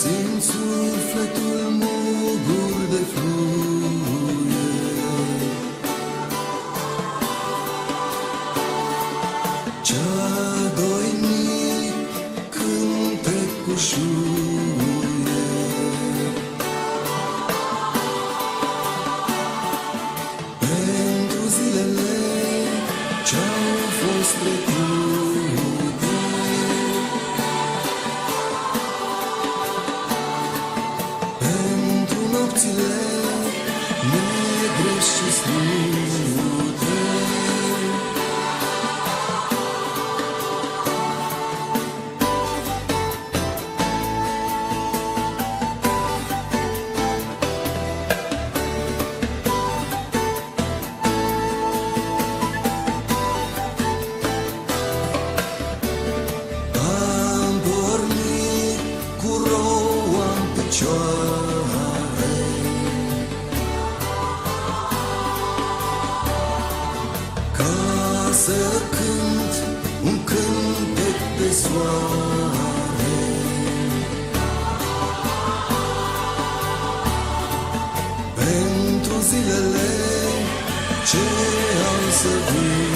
Simt sufletul mugur de fluier, cea doinic cântec cu șuier. Pentru zilele ce-au fost trecute, pentru nopțile negre și snute, am pornit cu roa în picioare, ca să cânt un cântec de soare. Pentru zilele ce au să vie,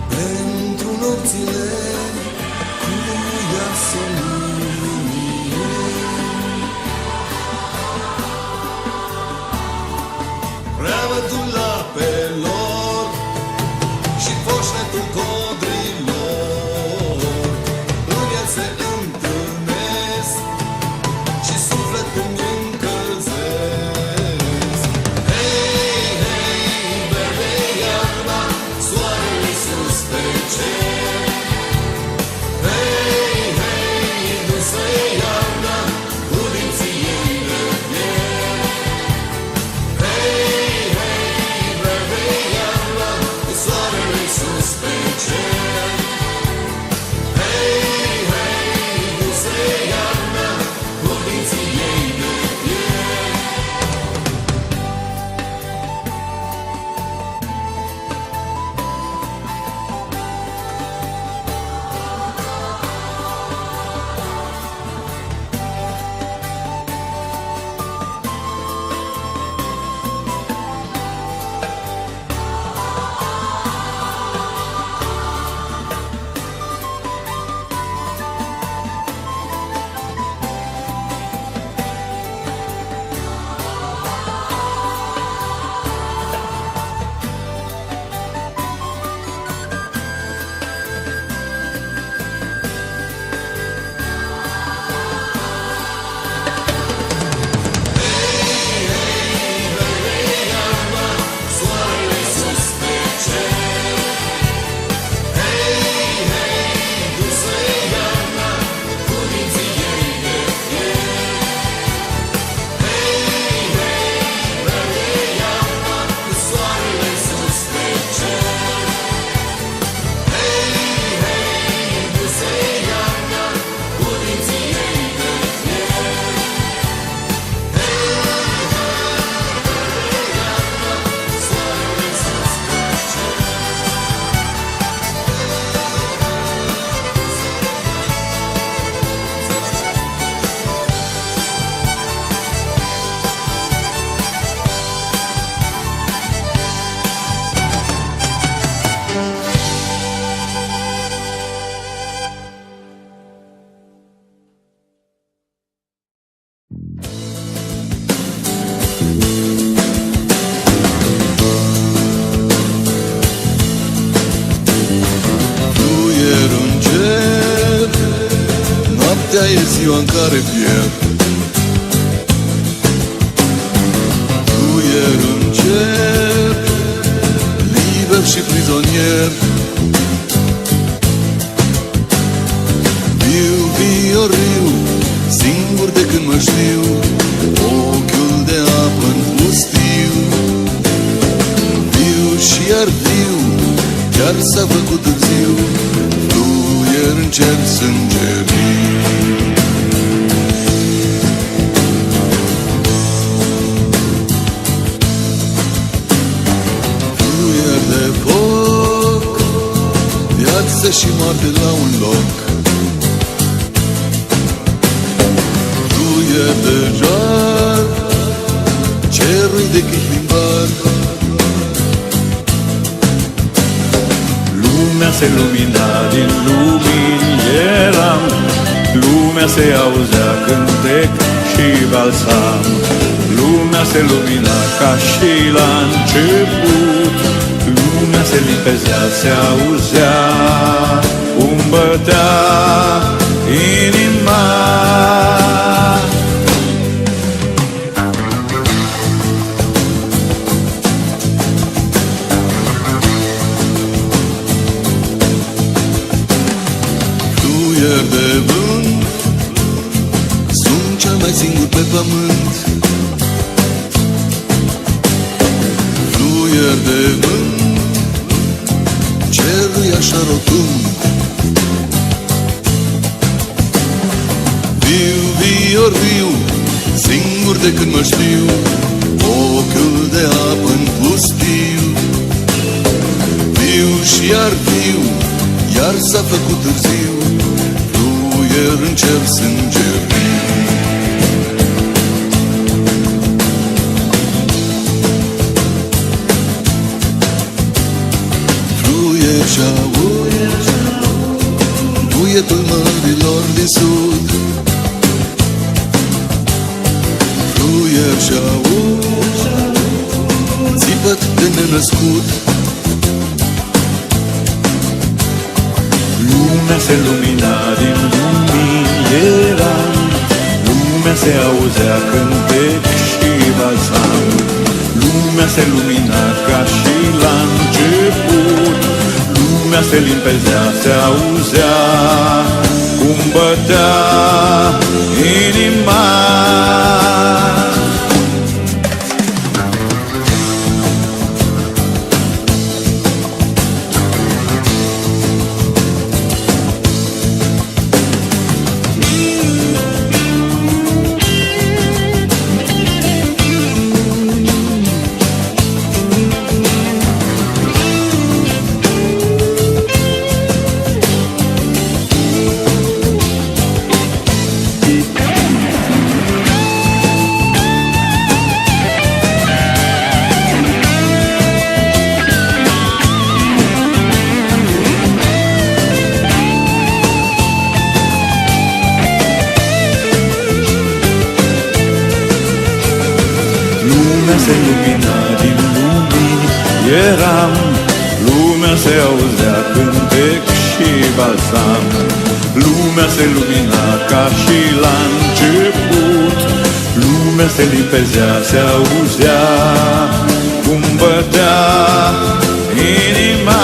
pentru nopțile cu iasonie, preamătul apelor și foșnetul codrilor în el se întâlnesc și sufletul mi încălzesc. Hei, hei, verde iarna, soarele sus pe cer. Hei, hei, dusă iarna, cu dinții ei de fier. Hei, hei, verde iarna, cu soarele sus pe cer. Hei, hei, dusă iarna, cu dinții ei de fier. Soarele sus pe cer. Hei, hei, dusă iarna, cu dinții ei de fier. Hei, hei, verde iarna, cu soarele sus pe cer. Hei, hei, dusă iarna, cu dinții ei de fier. Hei, verde iarna, soarele sus pe cer. Fluier în cer, noaptea e ziua în care pierd. Fluier în cer, liber și prizonier. Viu, vioriu, singur de când mă știu, ochiul de apă în pustiu. Viu și iar viu, chiar s-a făcut târziu, fluier în cer sângerii. Fluier de foc, viață noapte la un loc. Fluier de jar, cerul de chihlimbar. Lumea se lumina din lumini eram, lumea se auzea cântec și balsam. Lumea se lumina ca și la început, lumea se limpezea, se auzea cum bătea inima. Fluier de vânt, sunt cel mai singur pe pământ. Fluier de vânt, cerul e așa rotund. Viu, vior, viu, singur de când mă știu, ochiul de apă-n pustiu. Viu și iar viu, iar s-a făcut târziu, fluier în cer sânge viu. Fluier și-aud buietul mărilor din sud. Fluier și-aud țipăt de nenăscut. Lumea se lumina din lumini eram, lumea se auzea cântec și balsam. Lumea se lumina ca și la început, lumea se limpezea, se auzea cum bătea inima. Lumea se lumina din lumini eram, lumea se auzea cântec și balsam. Lumea se lumina ca și la început, lumea se limpezea, se auzea cum bătea inima.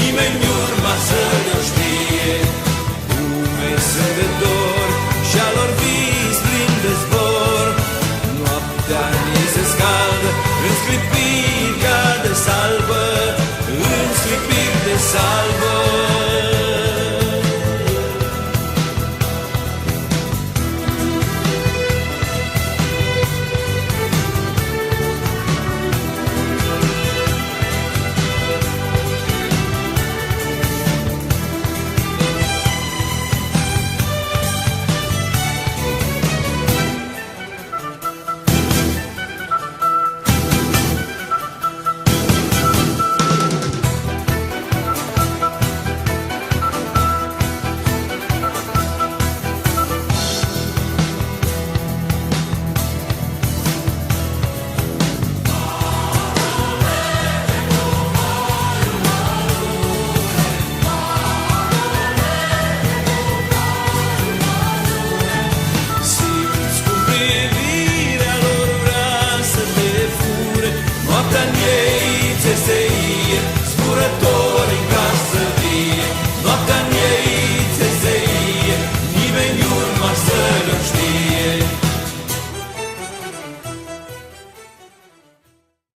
Nimeni urma să ne știe, lume să